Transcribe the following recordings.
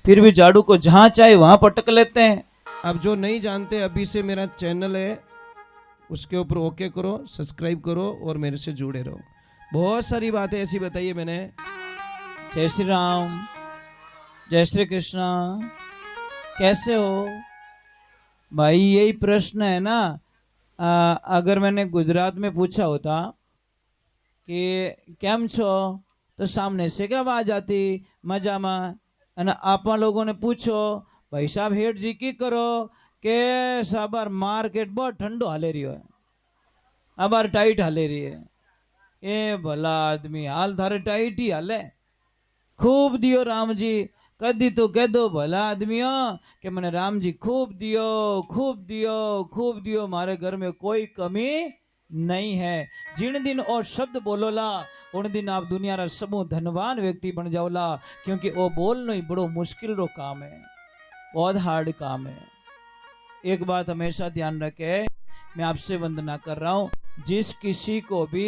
फिर भी झाड़ू को जहां चाहे वहां पटक लेते हैं। अब जो नहीं जानते, अभी से मेरा चैनल है, उसके ऊपर ओके करो, सब्सक्राइब करो और मेरे से जुड़े रहो। बहुत सारी बातें ऐसी बताई है मैंने। जय श्री राम, जय श्री कृष्णा। कैसे हो भाई? यही प्रश्न है ना। अगर मैंने गुजरात में पूछा होता कि केम छो, तो सामने से क्या आवाज आती, मजा में। અને આપા લોકોને પૂછો ભાઈ સાહેબ હેઠ જી કી કરો કે સાબાર માર્કેટ બહુ ઠંડો હાલે રહ્યો है, अबार टाइट हाले रही है। ए भला आदमी हाल थारे टाइट ही हाले, खूब दियो राम जी। कदी तो कह दो भला आदमियों कि मैंने राम जी खूब दियो, खूब दियो, खूब दियो, मारे घर में कोई कमी नहीं है। जिन दिन और शब्द बोलोला उन दिन आप दुनिया रा समूह धनवान व्यक्ति बन जाओला, क्योंकि वो बोलना ही बड़ो मुश्किल रो काम है, बहुत हार्ड काम है। एक बात हमेशा ध्यान रखे, मैं आपसे वंदना कर रहा हूँ, जिस किसी को भी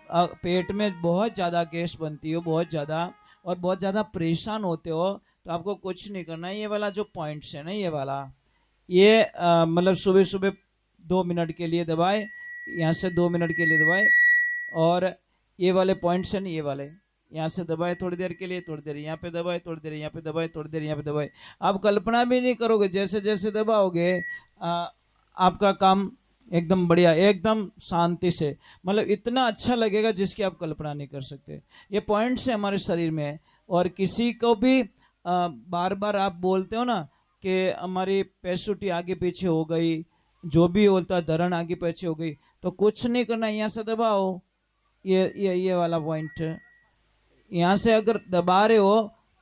पेट में बहुत ज़्यादा गैस बनती हो, बहुत ज़्यादा, और बहुत ज़्यादा परेशान होते हो, तो आपको कुछ नहीं करना। ये वाला जो पॉइंट्स है ना, ये वाला, ये मतलब सुबह सुबह 2 मिनट के लिए दबाए, यहाँ से 2 मिनट के लिए दबाए, और ये वाले पॉइंट्स हैं, ये वाले यहाँ से दबाए थोड़ी देर के लिए, थोड़ी देर यहाँ पे दबाए, थोड़ी देर यहाँ पे दबाए, थोड़ी देर यहाँ पे दबाए। आप कल्पना भी नहीं करोगे, जैसे जैसे दबाओगे आपका काम एकदम बढ़िया, एकदम शांति से, मतलब इतना अच्छा लगेगा जिसकी आप कल्पना नहीं कर सकते। ये पॉइंट्स है हमारे शरीर में। और किसी को भी बार बार आप बोलते हो ना कि हमारी पैसुटी आगे पीछे हो गई, जो भी होता धरण आगे पीछे हो गई, तो कुछ नहीं करना, यहाँ से दबाओ, ये वाला पॉइंट यहाँ से अगर दबा रहे हो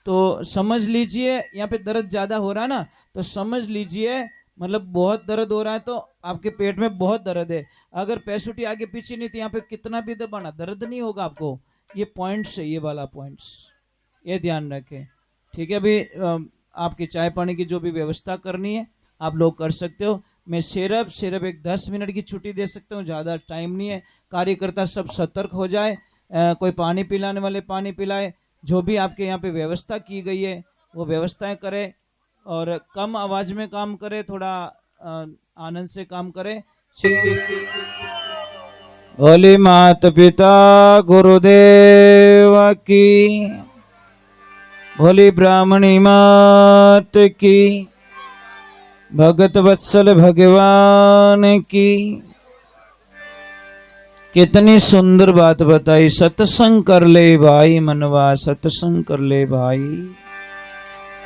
तो समझ लीजिए यहाँ पे दर्द ज़्यादा हो रहा है ना, तो समझ लीजिए मतलब बहुत दर्द हो रहा है, तो आपके पेट में बहुत दर्द है। अगर पैसुटी आगे पीछे नहीं, तो यहाँ पे कितना भी दबाना दर्द नहीं होगा आपको। ये पॉइंट्स है, ये वाला पॉइंट्स, ये ध्यान रखें, ठीक है। अभी आपकी चाय पानी की जो भी व्यवस्था करनी है आप लोग कर सकते हो। मैं सिर्फ एक 10 मिनट की छुट्टी दे सकता हूँ, ज़्यादा टाइम नहीं है। कार्यकर्ता सब सतर्क हो जाए, कोई पानी पिलाने वाले पानी पिलाए, जो भी आपके यहाँ पे व्यवस्था की गई है वो व्यवस्थाएं करें, और कम आवाज में काम करे, थोड़ा आनंद से काम करे। बोली माता पिता गुरुदेव की, बोली ब्राह्मणी मात की, भगत वत्सल भगवान की। कितनी सुंदर बात बताई, सत्संग कर ले भाई मनवा, सत्संग कर ले भाई।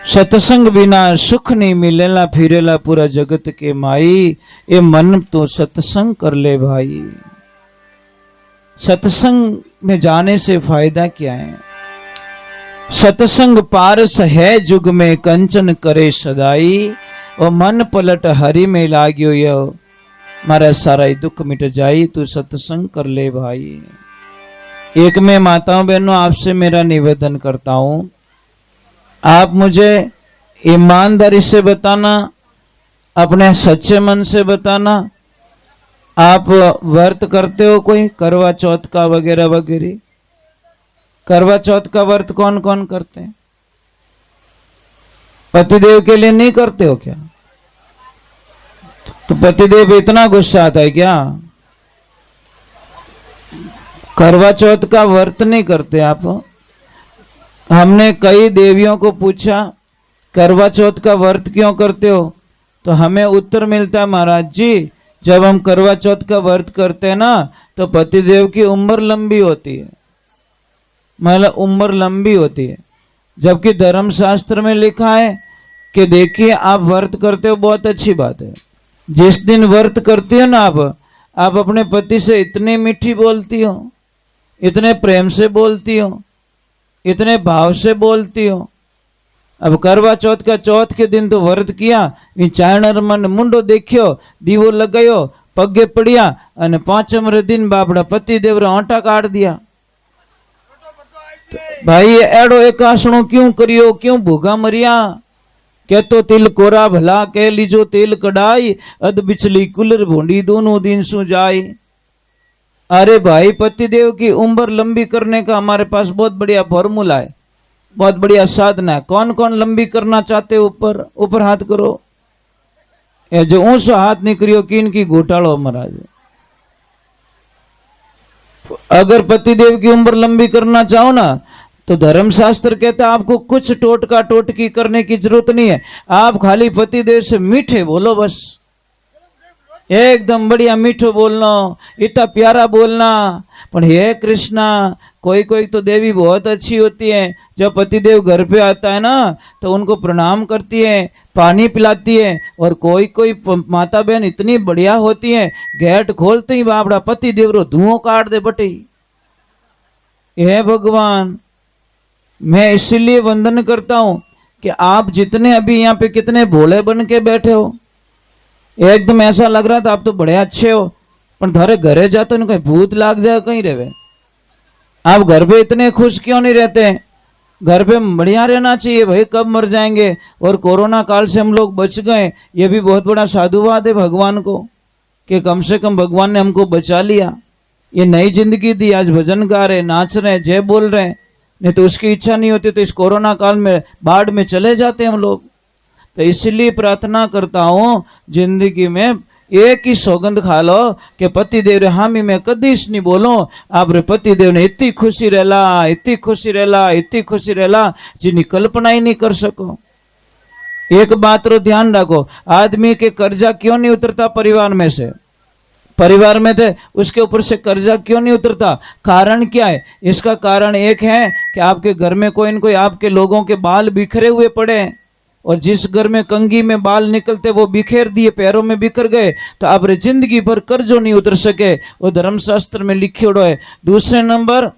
सत्संग बिना सुख नहीं मिलेला, फिरेला पूरा जगत के माई। ये मन तो सत्संग कर ले भाई। सत्संग में जाने से फायदा क्या है? सत्संग पारस है जुग में, कंचन करे सदाई, और मन पलट हरि में लाग्यो यो, मारा सारा ही दुख मिट जाई, तू सत्संग कर ले भाई। एक में माताओं बहनों आपसे मेरा निवेदन करता हूं, आप मुझे ईमानदारी से बताना, अपने सच्चे मन से बताना, आप व्रत करते हो कोई, करवा चौथ का वगैरह वगैरह? करवा चौथ का व्रत कौन कौन करते हैं? पतिदेव के लिए नहीं करते हो क्या? तो पतिदेव इतना गुस्सा आता है क्या? करवा चौथ का व्रत नहीं करते आप? हमने कई देवियों को पूछा करवा चौथ का व्रत क्यों करते हो, तो हमें उत्तर मिलता है, महाराज जी जब हम करवा चौथ का व्रत करते हैं ना, तो पतिदेव की उम्र लंबी होती है, मतलब उम्र लंबी होती है। जबकि धर्मशास्त्र में लिखा है कि देखिए आप व्रत करते हो, बहुत अच्छी बात है, जिस दिन व्रत करती हो ना आप अपने पति से इतनी मीठी बोलती हो, इतने प्रेम से बोलती हो, इतने भाव से बोलती हो। अब करवा चौथ का चौथ के दिन तो व्रत किया, चायणर मन मुंडो देखियो, दीवो लगायो, पगे पड़िया, અને પાંચમરે दिन बापड़ा पति देव आटा काट दिया। तो भाई एड़ो एक आसणो क्यों करियो, क्यों भूखा मरिया? के तो तिल कोरा भला कह लीजो तेल कढ़ाई, अध बिचली कुलर भोंडी दोनों दिन सु जाई। अरे भाई पतिदेव की उम्र लंबी करने का हमारे पास बहुत बढ़िया फॉर्मूला है। बहुत बढ़िया साधना है। कौन कौन लंबी करना चाहते हो? ऊपर ऊपर हाथ करो। ये जो ऊंचो हाथ नहीं करियो किन की घोटालो महाराज। अगर पतिदेव की उम्र लंबी करना चाहो ना तो धर्मशास्त्र कहता है आपको कुछ टोटका टोटकी करने की जरूरत नहीं है। आप खाली पतिदेव से मीठे बोलो, बस एकदम बढ़िया मीठो बोलना, इतना प्यारा बोलना। पर हे कृष्णा, कोई कोई तो देवी बहुत अच्छी होती है, जब पतिदेव घर पे आता है ना तो उनको प्रणाम करती है, पानी पिलाती है। और कोई कोई माता बहन इतनी बढ़िया होती है, गेट खोलते ही बापड़ा पतिदेव रो धुआं काट दे बटे। हे भगवान, मैं इसीलिए वंदन करता हूं कि आप जितने अभी यहाँ पे कितने भोले बन के बैठे हो, एकदम ऐसा लग रहा था आप तो बड़े अच्छे हो, पर थारे घरे जाते ना कहीं भूत लाग जाए कहीं रहे। आप घर पे इतने खुश क्यों नहीं रहते? घर पे बढ़िया रहना चाहिए भाई, कब मर जाएंगे। और कोरोना काल से हम लोग बच गए, ये भी बहुत बड़ा साधुवाद है भगवान को कि कम से कम भगवान ने हमको बचा लिया, ये नई जिंदगी दी। आज भजन गा रहे, नाच रहे, जय बोल रहे, नहीं तो उसकी इच्छा नहीं होती तो इस कोरोना काल में बाढ़ में चले जाते हम लोग। तो इसलिए प्रार्थना करता हूँ जिंदगी में एक ही सौगंध खा लो कि पतिदेव रे हामी मैं कदीश नहीं बोलो। आप रे पतिदेव ने इतनी खुशी रहला, इतनी खुशी रहला, इतनी खुशी रहला जिन्हें कल्पना ही नहीं कर सको। एक बात रो ध्यान रखो, आदमी के कर्जा क्यों नहीं उतरता परिवार में से? परिवार में थे उसके ऊपर से कर्जा क्यों नहीं उतरता? कारण क्या है? इसका कारण एक है कि आपके घर में कोई न कोई आपके लोगों के बाल बिखरे हुए पड़े हैं, और जिस घर में कंघी में बाल निकलते वो बिखेर दिए, पैरों में बिखर गए, तो आप रे जिंदगी भर कर्जों नहीं उतर सके। वो धर्मशास्त्र में लिखियोड़ो है। दूसरे नंबर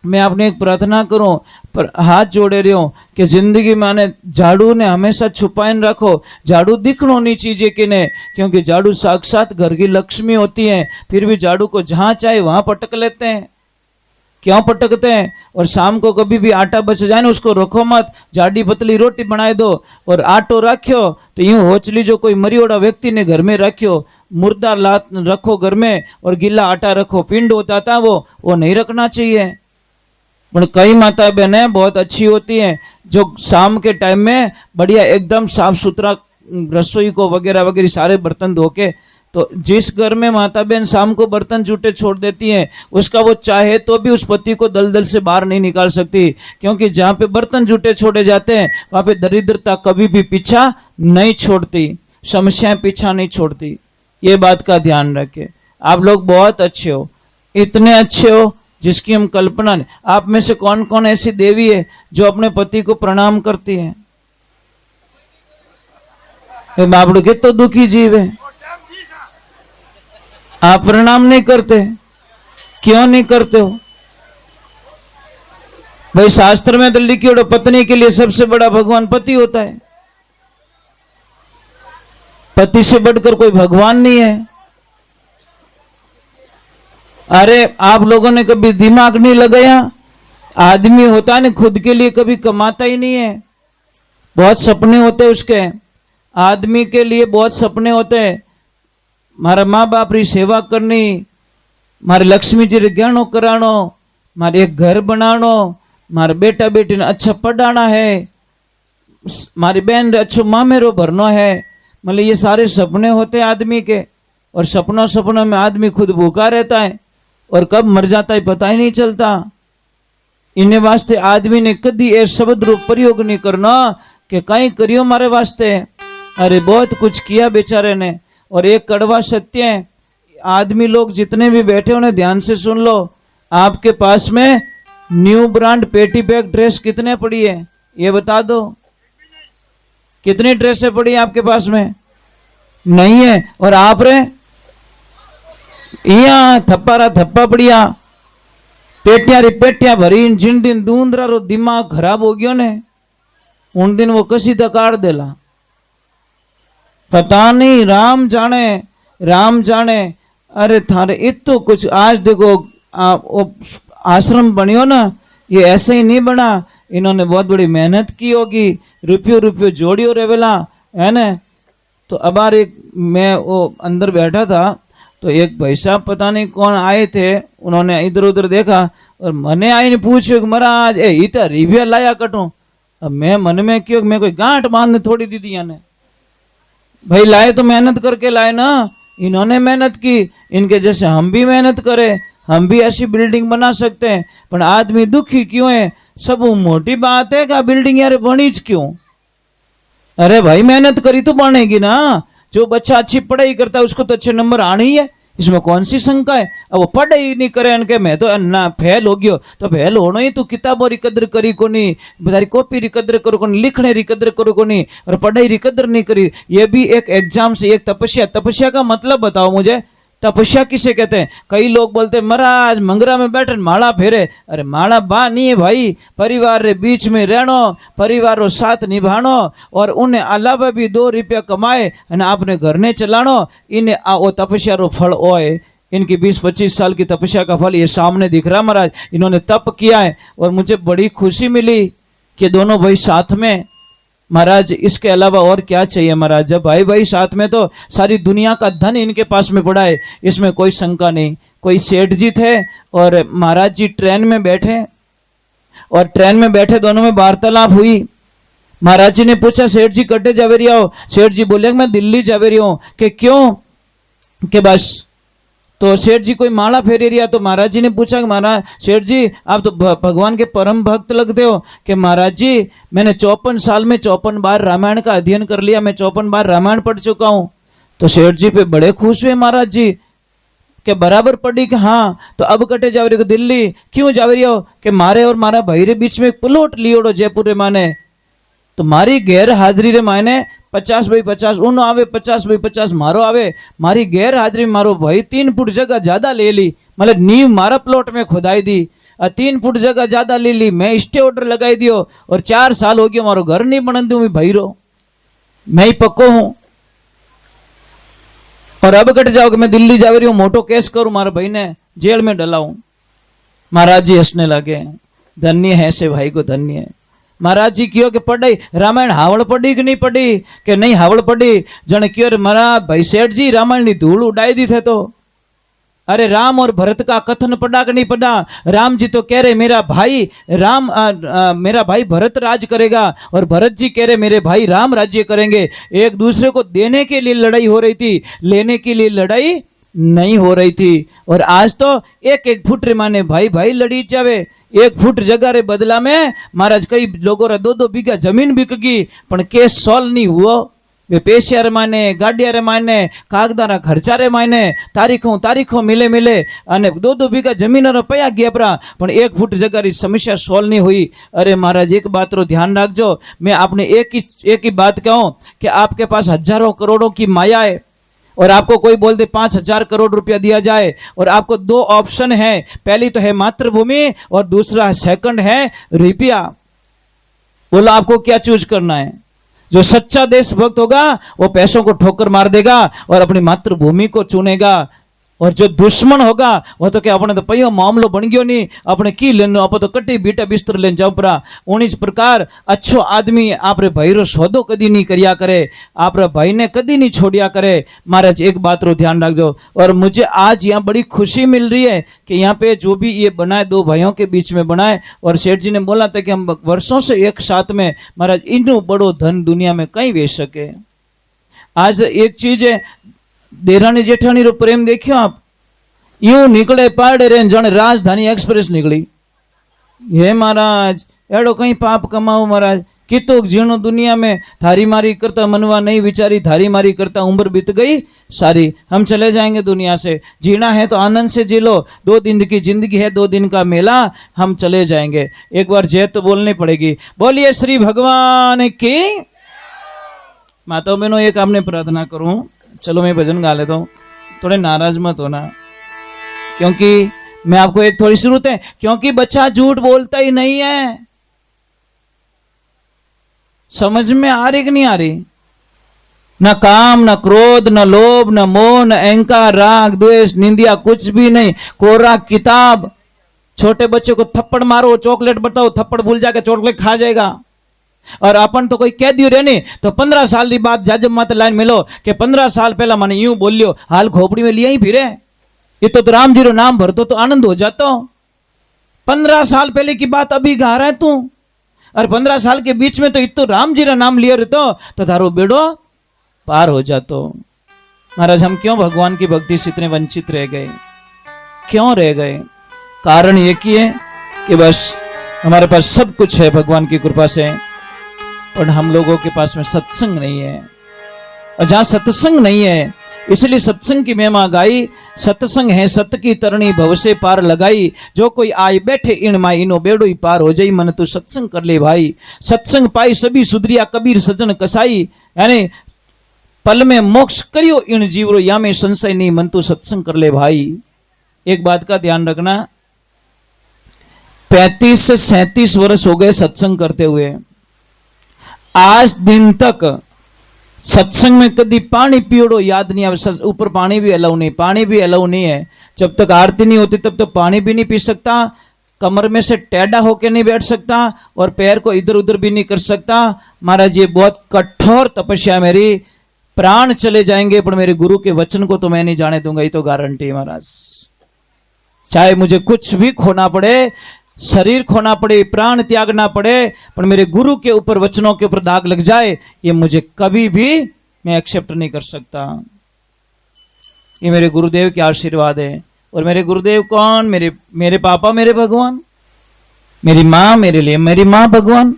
मैं आपने एक प्रार्थना करूं, पर हाथ जोड़े रही हूं कि जिंदगी में आने झाड़ू ने हमेशा छुपाए रखो। झाड़ू दिखनो नहीं चाहिए कि नहीं, क्योंकि झाड़ू साक्षात घर की लक्ष्मी होती है, फिर भी झाड़ू को जहां चाहे वहां पटक लेते हैं। क्यों पटकते हैं? और शाम को कभी भी आटा बच जाए ना उसको रखो मत, जाडी पतली रोटी बनाए दो और आटो रखो तो यूं होचली जो कोई मरियोड़ा व्यक्ति ने घर में रखो, मुर्दा लात रखो घर में और गीला आटा रखो, पिंड होता था वो नहीं रखना चाहिए। पर कई माता बहनें बहुत अच्छी होती हैं जो शाम के टाइम में बढ़िया एकदम साफ सुथरा रसोई को वगैरह वगैरह सारे बर्तन धो के, तो जिस घर में माता बहन शाम को बर्तन जूठे छोड़ देती हैं उसका वो चाहे तो भी उस पति को दलदल से बाहर नहीं निकाल सकती, क्योंकि जहाँ पे बर्तन जूठे छोड़े जाते हैं वहाँ पे दरिद्रता कभी भी पीछा नहीं छोड़ती, समस्याएं पीछा नहीं छोड़ती। ये बात का ध्यान रखें। आप लोग बहुत अच्छे हो, इतने अच्छे हो जिसकी हम कल्पना नहीं। आप में से कौन कौन ऐसी देवी है जो अपने पति को प्रणाम करती है? बाबड़ू के तो दुखी जीव है, आप प्रणाम नहीं करते, क्यों नहीं करते हो भाई? शास्त्र में तो लिखी पत्नी के लिए सबसे बड़ा भगवान पति होता है, पति से बढ़कर कोई भगवान नहीं है। अरे आप लोगों ने कभी दिमाग नहीं लगाया? आदमी होता है ना खुद के लिए कभी कमाता ही नहीं है, बहुत सपने होते उसके, आदमी के लिए बहुत सपने होते हैं। मारा माँ बाप री सेवा करनी, मारे लक्ष्मी जी रे गहनो करानो, मारे एक घर बनानो, मारे बेटा बेटी ने अच्छा पढ़ाना है, मारी बहन रे अच्छो मामेरो भरनो है। मतलब ये सारे सपने होते हैं आदमी के, और सपनों में आदमी खुद भूखा रहता है और कब मर जाता है पता ही नहीं चलता। इन्हें वास्ते आदमी ने कभी ये शब्द रूप प्रयोग नहीं करना कि कहीं करियो मारे वास्ते। अरे बहुत कुछ किया बेचारे ने। और एक कड़वा सत्य है, आदमी लोग जितने भी बैठे उन्हें ध्यान से सुन लो, आपके पास में न्यू ब्रांड पेटी बैग ड्रेस कितने पड़ी है ये बता दो। कितनी ड्रेसें पड़ी है आपके पास में? नहीं है। और आप रे यहाँ थप्पा थप्पा पड़िया, पेटिया री पेटिया भरी, जिन दिन दूंदरा रो दिमाग खराब हो गयो ने उन दिन वो कसी दकाड़ देला, पता नहीं, राम जाने राम जाने। अरे थारे इतो कुछ आज देखो आश्रम बनियो ना, ये ऐसे ही नहीं बना, इन्होंने बहुत बड़ी मेहनत की होगी, रुपयो जोड़ियो रेवेला है ना। तो अब एक मैं वो अंदर बैठा था तो एक भाई साहब पता नहीं कौन आए थे, उन्होंने इधर उधर देखा और मने आईने पूछ्यो कि महाराज ए इतना रिव्या लाया कटू। अब मैं मन में क्यों, मैं कोई गांठ बांधने थोड़ी दी थी याने, भाई लाए तो मेहनत करके लाए ना, इन्होंने मेहनत की, इनके जैसे हम भी मेहनत करें, हम भी ऐसी बिल्डिंग बना सकते हैं। पर आदमी दुखी क्यों है? सब मोटी बात है कि बिल्डिंग यार बनीज क्यों? अरे भाई मेहनत करी तो बनेगी ना। जो बच्चा अच्छी पढ़ाई करता है उसको तो अच्छे नंबर आने ही है, इसमें कौन सी शंका है? अब वो पढ़ाई नहीं करे इनके मैं तो ना फेल हो गयो, तो फेल होना ही तू किताबों री कदर करी को नहीं, बतारी कॉपी री कदर करो को नहीं, लिखने री कदर करो को नहीं, और पढ़ाई री कदर नहीं करी। ये भी एक एग्जाम से एक तपस्या। तपस्या का मतलब बताओ मुझे, तपस्या किसे कहते हैं? कई लोग बोलते हैं महाराज मंगरा में बैठे माला फेरे। अरे माला बा नहीं है भाई, परिवार रे बीच में रहनो, परिवार रो साथ निभानो, और उन्हें अलावा भी 2 रुपया कमाए और आपने घर ने चलानो, इन्हें वो तपस्या रो फल ओए। इनकी 20-25 साल की तपस्या का फल ये सामने दिख रहा महाराज। इन्होंने तप किया है और मुझे बड़ी खुशी मिली कि दोनों भाई साथ में। महाराज इसके अलावा और क्या चाहिए महाराज? जब भाई भाई साथ में तो सारी दुनिया का धन इनके पास में पड़ा है, इसमें कोई शंका नहीं। कोई सेठ जी थे और महाराज जी ट्रेन में बैठे, और ट्रेन में बैठे दोनों में वार्तालाप हुई। महाराज जी ने पूछा सेठ जी कटे जावे रही हो? सेठ जी बोले मैं दिल्ली जावे रही हूँ। कि क्यों? कि बस। तो सेठ जी कोई माला फेरे रिया, तो महाराज जी ने पूछा कि महाराज सेठ जी आप तो भगवान के परम भक्त लगते हो। कि महाराज जी मैंने 54 साल में 54 बार रामायण का अध्ययन कर लिया, मैं 54 बार रामायण पढ़ चुका हूँ। तो सेठ जी पे बड़े खुश हुए महाराज जी कि बराबर पढ़ी। कि हाँ। तो अब कटे जावे रही हो दिल्ली? क्यों जावे रही हो? कि मारे और मारा भाई रे बीच में एक प्लॉट लियोड़ो जयपुर रे माने, तो मारी गैर हाजरी रे मायने 50x50 उन आवे, 50x50 मारो आवे। मारी गैर हाजरी मारो भाई 3 फुट जगह ज्यादा ले ली, मतलब नींव मारा प्लॉट में खुदाई दी, 3 फुट जगह ज्यादा ले ली, मैं स्टे ऑर्डर लगाई दियो, और 4 साल हो गया मारो घर नहीं बन दूं भाई रो, मैं ही पक्को हूं। और अब कट जाओ कि मैं दिल्ली जा रही हूँ, मोटो केस करूं, मारे भाई ने जेल में डलाऊं। महाराज जी हंसने लगे, धन्य है से भाई को धन्य है। महाराज जी क्यों कि पढ़ी रामायण हावड़ पढ़ी कि नहीं पढ़ी? कि नहीं हावड़ पढ़ी। जन क्यों रे महाराज भाई सेठ जी रामायण की धूल उड़ाई दी थे। तो अरे राम और भरत का कथन पढ़ा कि नहीं पढ़ा? राम जी तो कह रहे मेरा भाई राम मेरा भाई भरत राज करेगा, और भरत जी कह रहे मेरे भाई राम राज्य करेंगे। एक दूसरे को देने के लिए लड़ाई हो रही थी, लेने के लिए लड़ाई नहीं हो रही थी। और आज तो 1-1 फुट रे माने भाई भाई लड़ी जावे। 1 फुट जगह रे बदला में महाराज कई लोगों रा 2-2 बीघा जमीन बिक गई, पण केस सॉल्व नहीं हुआ। वे पैसा रे माने, गाड़िया रे माने, कागदा रा खर्चा रे माने, तारीखों मिले अने 2-2 बीघा जमीन रा पया गया परा, पण 1 फुट जगह री समस्या सॉल्व नहीं हुई। अरे महाराज एक बात रो ध्यान रखजो, मैं आपने एक ही बात कहूं कि आपके पास हजारों करोड़ों की माया है, और आपको कोई बोल दे 5,000 करोड़ रुपया दिया जाए, और आपको 2 ऑप्शन है, पहली तो है मातृभूमि और दूसरा सेकंड है रुपया। बोलो आपको क्या चूज करना है? जो सच्चा देशभक्त होगा वो पैसों को ठोकर मार देगा और अपनी मातृभूमि को चुनेगा, और जो दुश्मन होगा वो तो क्या अपने तो पयो मामलो बन गयो नहीं, अपने की लेनो, आप तो कटी बीटा बिस्तर लेन जाओ परा। उन्हीं प्रकार अच्छो आदमी आप रे भाई रो सौदो कदी नहीं करिया करे, आप रे भाई ने कदी नहीं छोड़िया करे। महाराज एक बात रो ध्यान रखो। और मुझे आज यहाँ बड़ी खुशी मिल रही है कि यहाँ पे जो भी ये बनाए 2 भाइयों के बीच में बनाए, और सेठ जी ने बोला था कि हम वर्षों से एक साथ में, महाराज इनो बड़ो धन दुनिया में कहीं बेच सके। आज एक चीज है, देरानी जेठानी रो प्रेम देखियो आप, यूं निकले पाड़े रे जन राजधानी एक्सप्रेस निकली। ये महाराज एड़ो कहीं पाप कमाओ महाराज, कितो जीणो दुनिया में, थारी मारी करता मनवा नहीं विचारी, थारी मारी करता उम्र बीत गई सारी। हम चले जाएंगे दुनिया से, जीना है तो आनंद से जी लो, 2 दिन की जिंदगी है, 2 दिन का मेला, हम चले जाएंगे। एक बार जय तो बोलनी पड़ेगी। बोलिए श्री भगवान की। माताओं बहनों एक आपने प्रार्थना करूं, चलो मैं भजन गा लेता हूँ, थोड़े नाराज मत होना, क्योंकि मैं आपको एक थोड़ी जरूरत है, क्योंकि बच्चा झूठ बोलता ही नहीं है। समझ में आ रही कि नहीं आ रही? न काम, न क्रोध, न लोभ, न मोह, न अहंकार, राग, द्वेष, निंदिया, कुछ भी नहीं, कोरा किताब। छोटे बच्चे को थप्पड़ मारो, चॉकलेट बताओ, थप्पड़ भूल जाके चॉकलेट खा जाएगा। और अपन तो कोई कह दियो रे नहीं तो 15 साल की बात जज मत लाइन मिलो कि 15 साल पहला मैंने यूं बोलियो, हाल खोपड़ी में लिया ही फिरे। ये तो राम जी रो नाम भर दो तो आनंद हो जाता। 15 साल पहले की बात अभी गा रहा है तू, और 15 साल के बीच में तो इतो राम जी रा नाम लियो रे तो थारो बेड़ो पार हो जातो। महाराज हम क्यों भगवान की भक्ति से इतने वंचित रह गए, क्यों रह गए? कारण ये कि है कि बस हमारे पास सब कुछ है भगवान की कृपा से, पर हम लोगों के पास में सत्संग नहीं है। और जहां सत्संग नहीं है इसलिए सत्संग की महिमा गाई। सत्संग है सत की तरणी भव से पार लगाई, जो कोई आए बैठे इन माई इनो बेड़ो ही पार हो जाई। मन तू सत्संग कर ले भाई, सत्संग पाई सभी सुधरिया कबीर सजन कसाई। यानी पल में मोक्ष करियो इन जीवरो या में संशय नहीं, मन तू सत्संग कर ले भाई। एक बात का ध्यान रखना, 35 से 37 वर्ष हो गए सत्संग करते हुए, आज दिन तक सत्संग में कभी पानी पियोड़ो याद नहीं आवे। ऊपर पानी भी अलाउ नहीं, पानी भी अलाउ नहीं है। जब तक आरती नहीं होती तब तक पानी भी नहीं पी सकता, कमर में से टेढ़ा होके नहीं बैठ सकता, और पैर को इधर उधर भी नहीं कर सकता। महाराज ये बहुत कठोर तपस्या, मेरी प्राण चले जाएंगे पर मेरे गुरु के वचन को तो मैं नहीं जाने दूंगा, ये तो गारंटी है महाराज। चाहे मुझे कुछ भी खोना पड़े, शरीर खोना पड़े, प्राण त्यागना पड़े, पर मेरे गुरु के ऊपर वचनों के ऊपर दाग लग जाए, ये मुझे कभी भी मैं एक्सेप्ट नहीं कर सकता। ये मेरे गुरुदेव के आशीर्वाद है। और मेरे गुरुदेव कौन? मेरे पापा, मेरे भगवान, मेरी माँ, मेरे लिए मेरी माँ भगवान।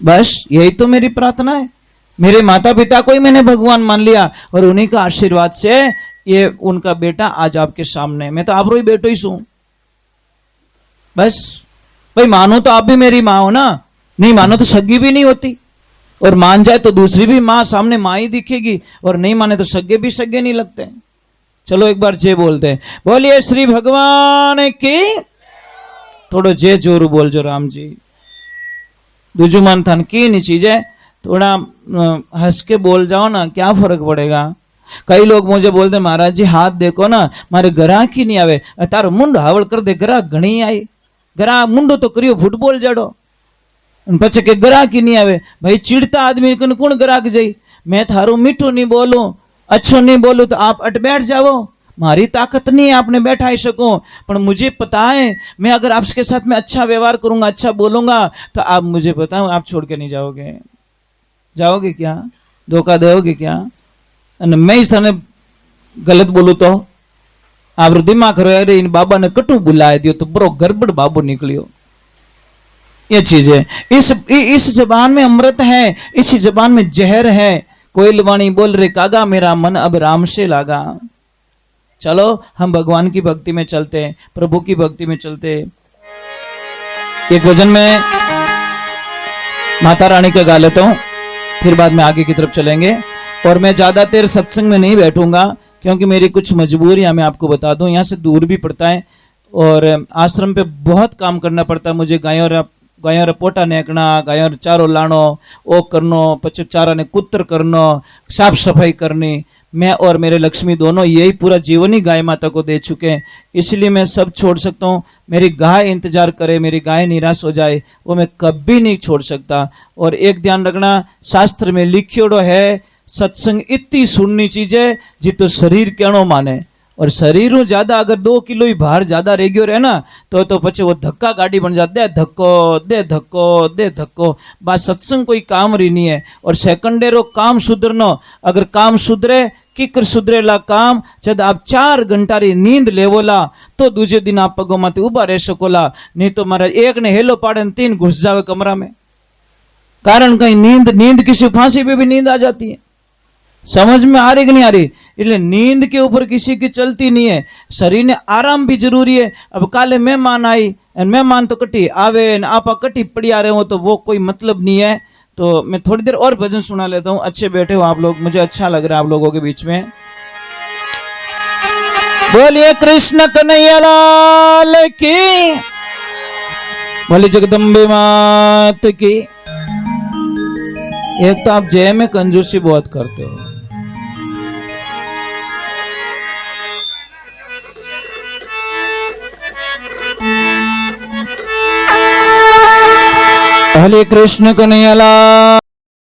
बस यही तो मेरी प्रार्थना है। मेरे माता पिता को ही मैंने भगवान मान लिया, और उन्हीं का आशीर्वाद से ये उनका बेटा आज आपके सामने। मैं तो आप रो ही बेटो ही सू। बस भाई, मानो तो आप भी मेरी माँ हो ना, नहीं मानो तो सगी भी नहीं होती, और मान जाए तो दूसरी भी माँ सामने माँ ही दिखेगी, और नहीं माने तो सगे भी सगे नहीं लगते। चलो एक बार जय बोलते हैं, बोलिए श्री भगवान की। थोड़ा जय जोरू बोल जो राम जी। दूजू मन थन की नहीं चीजें, थोड़ा हंस के बोल जाओ ना, क्या फर्क पड़ेगा। कई लोग मुझे बोलते महाराज जी हाथ देखो ना, मारे ग्राहक ही नहीं आवे। तारो मुंड हावड़ कर दे, ग्राहक घणी आई। ग्राहक मुंडो तो करियो फुटबॉल जड़ो, पछे के ग्राहक ही नहीं आवे। भाई चिड़ता आदमी कन कौन ग्राहक जाई। मैं थारो मीठो नहीं बोलूं, अच्छो नहीं बोलूं तो आप अट बैठ जाओ। मारी ताकत नहीं है आपने बैठा ही सको, पर मुझे पता है मैं अगर आपके साथ में अच्छा व्यवहार करूंगा, अच्छा बोलूंगा, तो आप मुझे पता है आप छोड़ के नहीं जाओगे। जाओगे क्या? धोखा दोगे क्या? मैं इस तरह गलत बोलू तो आप दिमाग करो, अरे इन बाबा ने कटू बुलाए दियो तो बरो गड़बड़ बाबू निकलियो। ये चीज है। इस जबान में अमृत है, इसी जबान में जहर है। कोयल वाणी बोल रे कागा, मेरा मन अब राम से लागा। चलो हम भगवान की भक्ति में चलते हैं, प्रभु की भक्ति में चलते। एक भजन में माता रानी का गा लेता हूं, फिर बाद में आगे की तरफ चलेंगे। और मैं ज्यादा देर सत्संग में नहीं बैठूंगा, क्योंकि मेरी कुछ मजबूरियां मैं आपको बता दूं। यहाँ से दूर भी पड़ता है, और आश्रम पे बहुत काम करना पड़ता है मुझे। गायों पोटा नेकना, गायों चारो लानो, ओ करनो, पछे चारा ने कुत्र करनो, साफ सफाई करनी। मैं और मेरे लक्ष्मी दोनों यही पूरा जीवन ही गाय माता को दे चुके हैं, इसलिए मैं सब छोड़ सकता हूँ। मेरी गाय इंतजार करे, मेरी गाय निराश हो जाए, वो मैं कभी नहीं छोड़ सकता। और एक ध्यान रखना, शास्त्र में लिखियोड़ो है सत्संग इतनी सुननी चीज है जितो शरीर कहनो माने। और शरीर ज्यादा अगर 2 किलो ही भार ज्यादा रह गयो रहे ना, तो पछे वो धक्का गाड़ी बन जाता है। धक्को दे धक्को दे धक्को, बात सत्संग कोई काम रही नहीं है। और सेकंडेरो काम सुधरनो, अगर काम सुधरे किकर सुधरेला काम, जब आप 4 घंटा री नींद लेवोला तो दूसरे दिन आप पगों माथे उभा रह सकोला। नहीं तो मारा एक ने हेलो पाड़े 3 घुस जावे कमरा में। कारण कहीं नींद किसी फांसी पे भी नींद आ जाती है। समझ में आ रही कि नहीं आ रही? इसलिए नींद के ऊपर किसी की चलती नहीं है। शरीर ने आराम भी जरूरी है। अब काले मेहमान आई, मेहमान तो कटी आवे, आपा कटी पड़ी आ रहे हो, तो वो कोई मतलब नहीं है। तो मैं थोड़ी देर और भजन सुना लेता हूँ। अच्छे बैठे हो आप लोग, मुझे अच्छा लग रहा है आप लोगों के बीच में। बोलिए कृष्ण कन्हैया लाल की, बोलिए जगदम्बे मात की। एक तो आप जय में कंजूसी बहुत करते हो। बोलिए कृष्ण कन्हैया लाल